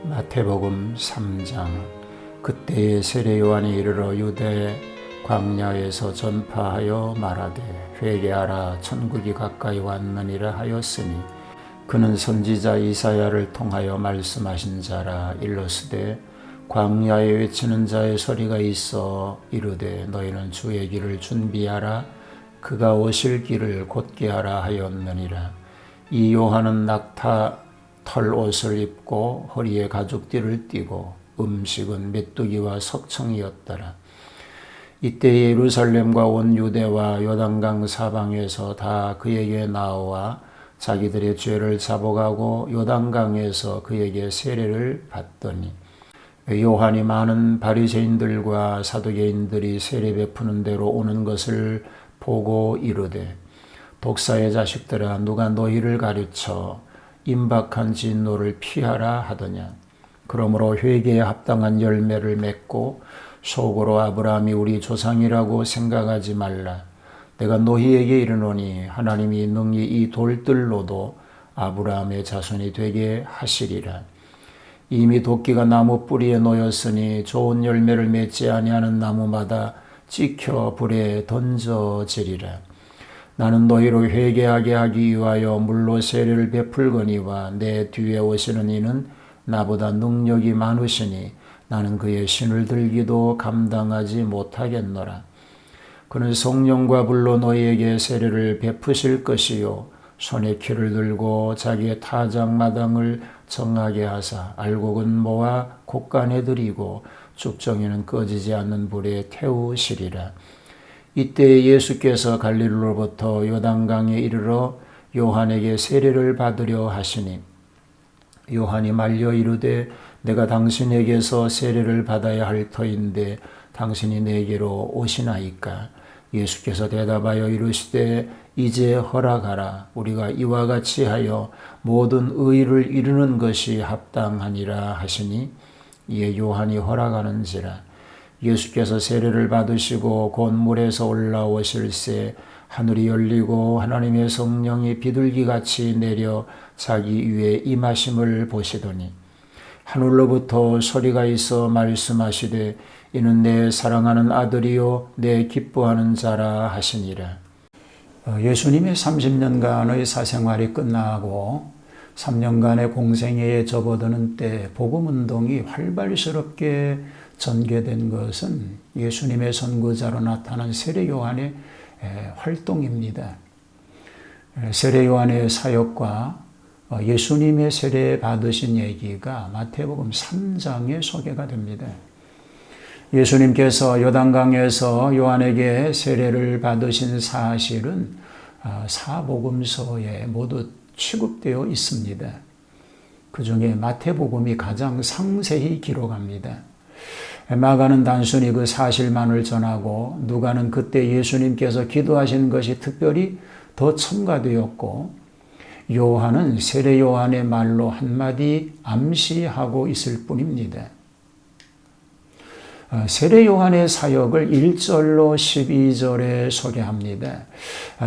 마태복음 3장. 그때에 세례 요한이 이르러 유대 광야에서 전파하여 말하되 회개하라 천국이 가까이 왔느니라 하였으니 그는 선지자 이사야를 통하여 말씀하신 자라. 일러스되 광야에 외치는 자의 소리가 있어 이르되 너희는 주의 길을 준비하라 그가 오실 길을 곧게 하라 하였느니라. 이 요한은 낙타 털 옷을 입고 허리에 가죽띠를 띠고 음식은 메뚜기와 석청이었더라. 이때 예루살렘과 온 유대와 요단강 사방에서 다 그에게 나와 자기들의 죄를 잡아가고 요단강에서 그에게 세례를 받더니 요한이 많은 바리새인들과 사두개인들이 세례 베푸는 데로 오는 것을 보고 이르되 독사의 자식들아 누가 너희를 가르쳐 임박한 진노를 피하라 하더냐. 그러므로 회개에 합당한 열매를 맺고 속으로 아브라함이 우리 조상이라고 생각하지 말라. 내가 너희에게 이르노니 하나님이 능히 이 돌들로도 아브라함의 자손이 되게 하시리라. 이미 도끼가 나무 뿌리에 놓였으니 좋은 열매를 맺지 아니하는 나무마다 찍혀 불에 던져지리라. 나는 너희로 회개하게 하기 위하여 물로 세례를 베풀거니와 내 뒤에 오시는 이는 나보다 능력이 많으시니 나는 그의 신을 들기도 감당하지 못하겠노라. 그는 성령과 불로 너희에게 세례를 베푸실 것이요 손에 키를 들고 자기의 타작마당을 정하게 하사 알곡은 모아 곡간에 들이고 쭉정이는 꺼지지 않는 불에 태우시리라. 이때 예수께서 갈릴리로부터 요단강에 이르러 요한에게 세례를 받으려 하시니 요한이 말려 이르되 내가 당신에게서 세례를 받아야 할 터인데 당신이 내게로 오시나이까. 예수께서 대답하여 이르시되 이제 허락하라. 우리가 이와 같이 하여 모든 의를 이루는 것이 합당하니라 하시니 이에 요한이 허락하는지라. 예수께서 세례를 받으시고 곧 물에서 올라오실새 하늘이 열리고 하나님의 성령이 비둘기같이 내려 자기 위에 임하심을 보시더니 하늘로부터 소리가 있어 말씀하시되 이는 내 사랑하는 아들이요 내 기뻐하는 자라 하시니라. 예수님의 30년간의 사생활이 끝나고 3년간의 공생애에 접어드는 때 복음운동이 활발스럽게 전개된 것은 예수님의 선구자로 나타난 세례 요한의 활동입니다. 세례 요한의 사역과 예수님의 세례 받으신 얘기가 마태복음 3장에 소개가 됩니다. 예수님께서 요단강에서 요한에게 세례를 받으신 사실은 사복음서에 모두 취급되어 있습니다. 그 중에 마태복음이 가장 상세히 기록합니다. 마가는 단순히 그 사실만을 전하고 누가는 그때 예수님께서 기도하신 것이 특별히 더 첨가되었고 요한은 세례 요한의 말로 한마디 암시하고 있을 뿐입니다. 세례 요한의 사역을 1절로 12절에 소개합니다.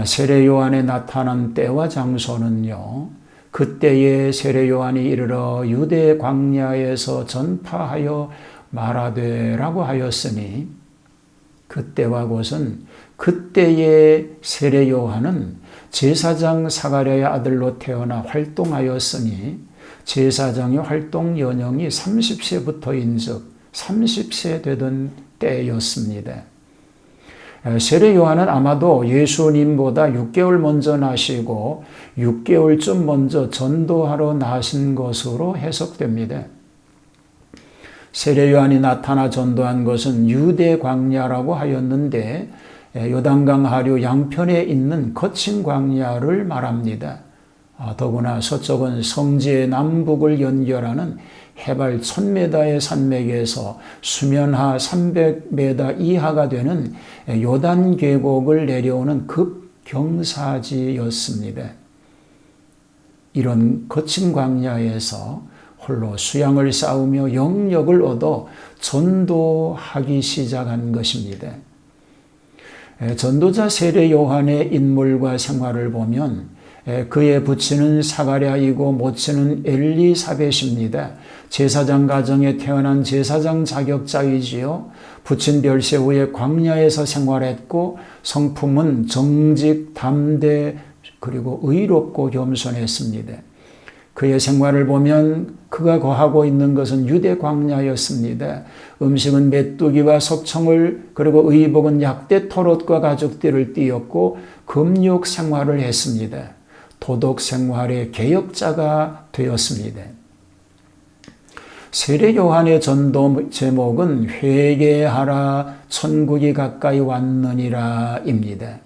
세례 요한에 나타난 때와 장소는요. 그때에 세례 요한이 이르러 유대 광야에서 전파하여 말하되라고 하였으니 그때와 곳은 그때의 세례 요한은 제사장 사가랴의 아들로 태어나 활동하였으니 제사장의 활동 연령이 30세부터인즉 30세 되던 때였습니다. 세례 요한은 아마도 예수님보다 6개월 먼저 나시고 6개월쯤 먼저 전도하러 나신 것으로 해석됩니다. 세례 요한이 나타나 전도한 것은 유대 광야라고 하였는데 요단강 하류 양편에 있는 거친 광야를 말합니다. 더구나 서쪽은 성지의 남북을 연결하는 해발 1000m의 산맥에서 수면하 300m 이하가 되는 요단 계곡을 내려오는 급경사지였습니다. 이런 거친 광야에서 홀로 수양을 쌓으며 영역을 얻어 전도하기 시작한 것입니다. 전도자 세례 요한의 인물과 생활을 보면 그의 부친은 사가랴이고 모친은 엘리사벳입니다. 제사장 가정에 태어난 제사장 자격자이지요. 부친 별세후에 광야에서 생활했고 성품은 정직, 담대, 그리고 의롭고 겸손했습니다. 그의 생활을 보면 그가 거하고 있는 것은 유대 광야였습니다. 음식은 메뚜기와 석청을, 그리고 의복은 약대 토롯과 가죽띠를 띠었고 금욕 생활을 했습니다. 도덕 생활의 개혁자가 되었습니다. 세례 요한의 전도 제목은 회개하라 천국이 가까이 왔느니라입니다.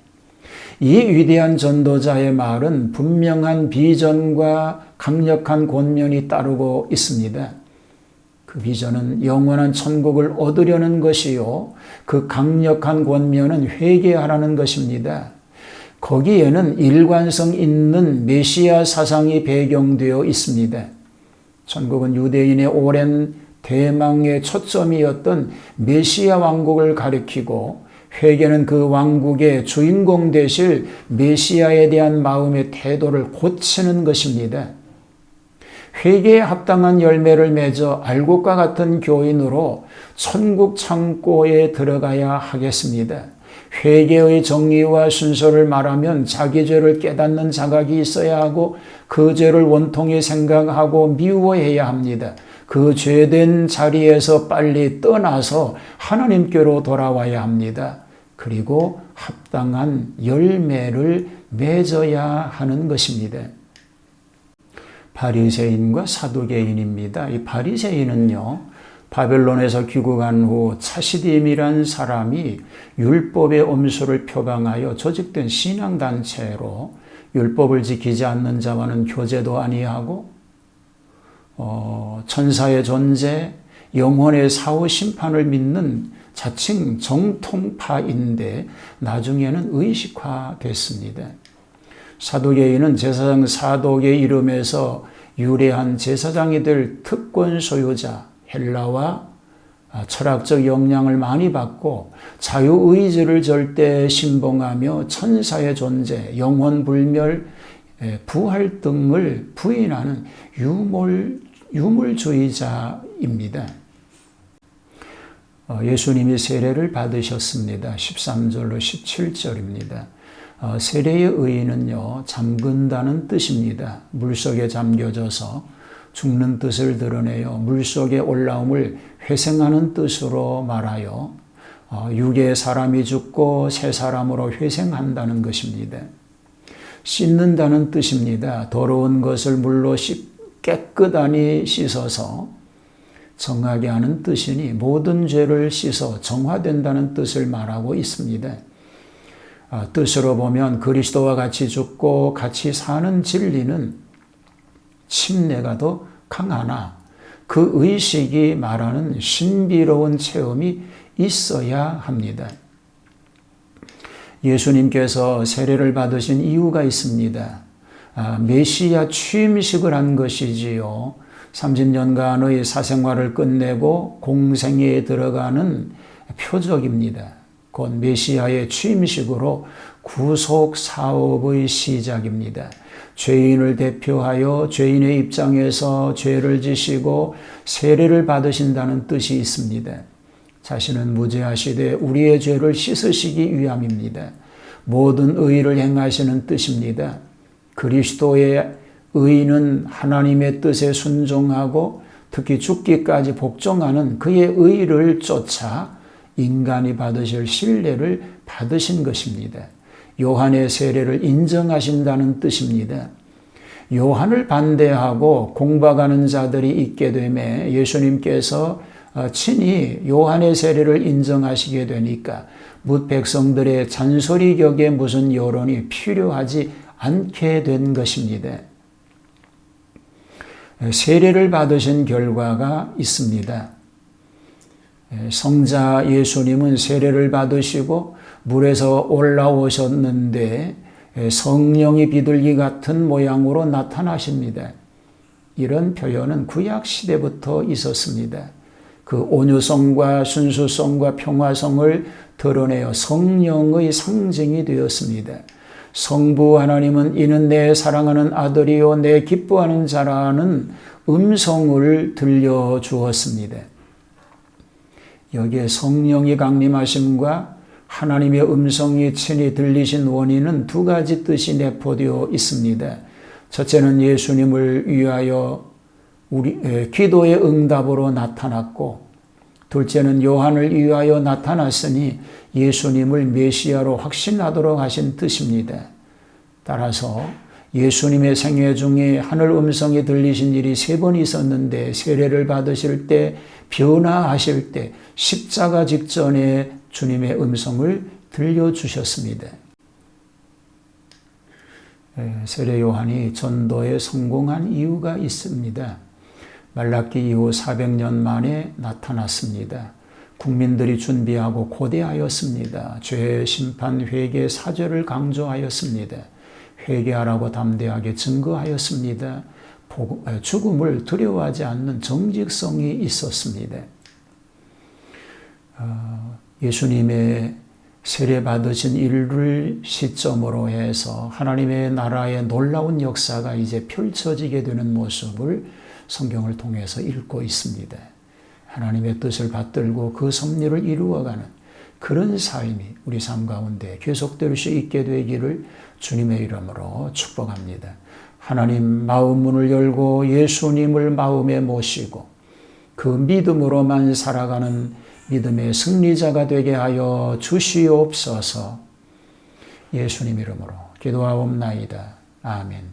이 위대한 전도자의 말은 분명한 비전과 강력한 권면이 따르고 있습니다. 그 비전은 영원한 천국을 얻으려는 것이요, 그 강력한 권면은 회개하라는 것입니다. 거기에는 일관성 있는 메시아 사상이 배경되어 있습니다. 천국은 유대인의 오랜 대망의 초점이었던 메시아 왕국을 가리키고, 회개는 그 왕국의 주인공 되실 메시아에 대한 마음의 태도를 고치는 것입니다. 회개에 합당한 열매를 맺어 알곡과 같은 교인으로 천국 창고에 들어가야 하겠습니다. 회개의 정의와 순서를 말하면 자기 죄를 깨닫는 자각이 있어야 하고 그 죄를 원통히 생각하고 미워해야 합니다. 그 죄된 자리에서 빨리 떠나서 하나님께로 돌아와야 합니다. 그리고 합당한 열매를 맺어야 하는 것입니다. 바리새인과 사두개인입니다. 이 바리새인은요, 바벨론에서 귀국한 후 차시딤이란 사람이 율법의 엄수를 표방하여 조직된 신앙단체로 율법을 지키지 않는 자와는 교제도 아니하고 천사의 존재, 영혼의 사후 심판을 믿는 자칭 정통파인데 나중에는 의식화됐습니다. 사두개인은 제사장 사독의 이름에서 유래한 제사장이 될 특권 소유자, 헬라와 철학적 영향을 많이 받고 자유의지를 절대 신봉하며 천사의 존재, 영혼 불멸, 부활 등을 부인하는 유물주의자입니다. 예수님이 세례를 받으셨습니다. 13절로 17절입니다. 세례의 의의는요, 잠근다는 뜻입니다. 물속에 잠겨져서 죽는 뜻을 드러내어 물속에 올라옴을 회생하는 뜻으로 말하여 육의 사람이 죽고 새 사람으로 회생한다는 것입니다. 씻는다는 뜻입니다. 더러운 것을 물로 깨끗하니 씻어서 정하게 하는 뜻이니 모든 죄를 씻어 정화된다는 뜻을 말하고 있습니다. 뜻으로 보면 그리스도와 같이 죽고 같이 사는 진리는 침례가 더 강하나 그 의식이 말하는 신비로운 체험이 있어야 합니다. 예수님께서 세례를 받으신 이유가 있습니다. 메시아 취임식을 한 것이지요. 30년간의 사생활을 끝내고 공생애에 들어가는 표적입니다. 곧 메시아의 취임식으로 구속 사업의 시작입니다. 죄인을 대표하여 죄인의 입장에서 죄를 지시고 세례를 받으신다는 뜻이 있습니다. 자신은 무죄하시되 우리의 죄를 씻으시기 위함입니다. 모든 의를 행하시는 뜻입니다. 그리스도의 의는 하나님의 뜻에 순종하고 특히 죽기까지 복종하는 그의 의를 쫓아 인간이 받으실 신뢰를 받으신 것입니다. 요한의 세례를 인정하신다는 뜻입니다. 요한을 반대하고 공박하는 자들이 있게 되매 예수님께서 친히 요한의 세례를 인정하시게 되니까 뭇 백성들의 잔소리 격에 무슨 여론이 필요하지 않게 된 것입니다. 세례를 받으신 결과가 있습니다. 성자 예수님은 세례를 받으시고 물에서 올라오셨는데 성령이 비둘기 같은 모양으로 나타나십니다. 이런 표현은 구약 시대부터 있었습니다. 그 온유성과 순수성과 평화성을 드러내어 성령의 상징이 되었습니다. 성부 하나님은 이는 내 사랑하는 아들이요 내 기뻐하는 자라는 음성을 들려주었습니다. 여기에 성령이 강림하심과 하나님의 음성이 친히 들리신 원인은 두 가지 뜻이 내포되어 있습니다. 첫째는 예수님을 위하여 기도의 응답으로 나타났고, 둘째는 요한을 위하여 나타났으니 예수님을 메시아로 확신하도록 하신 뜻입니다. 따라서 예수님의 생애 중에 하늘 음성이 들리신 일이 3번 있었는데, 세례를 받으실 때, 변화하실 때, 십자가 직전에 주님의 음성을 들려주셨습니다. 세례 요한이 전도에 성공한 이유가 있습니다. 말라기 이후 400년 만에 나타났습니다. 국민들이 준비하고 고대하였습니다. 죄, 심판, 회개, 사죄를 강조하였습니다. 회개하라고 담대하게 증거하였습니다. 죽음을 두려워하지 않는 정직성이 있었습니다. 예수님의 세례 받으신 일을 시점으로 해서 하나님의 나라의 놀라운 역사가 이제 펼쳐지게 되는 모습을 성경을 통해서 읽고 있습니다. 하나님의 뜻을 받들고 그 섭리를 이루어가는 그런 삶이 우리 삶 가운데 계속될 수 있게 되기를 주님의 이름으로 축복합니다. 하나님 마음 문을 열고 예수님을 마음에 모시고 그 믿음으로만 살아가는 믿음의 승리자가 되게 하여 주시옵소서. 예수님 이름으로 기도하옵나이다. 아멘.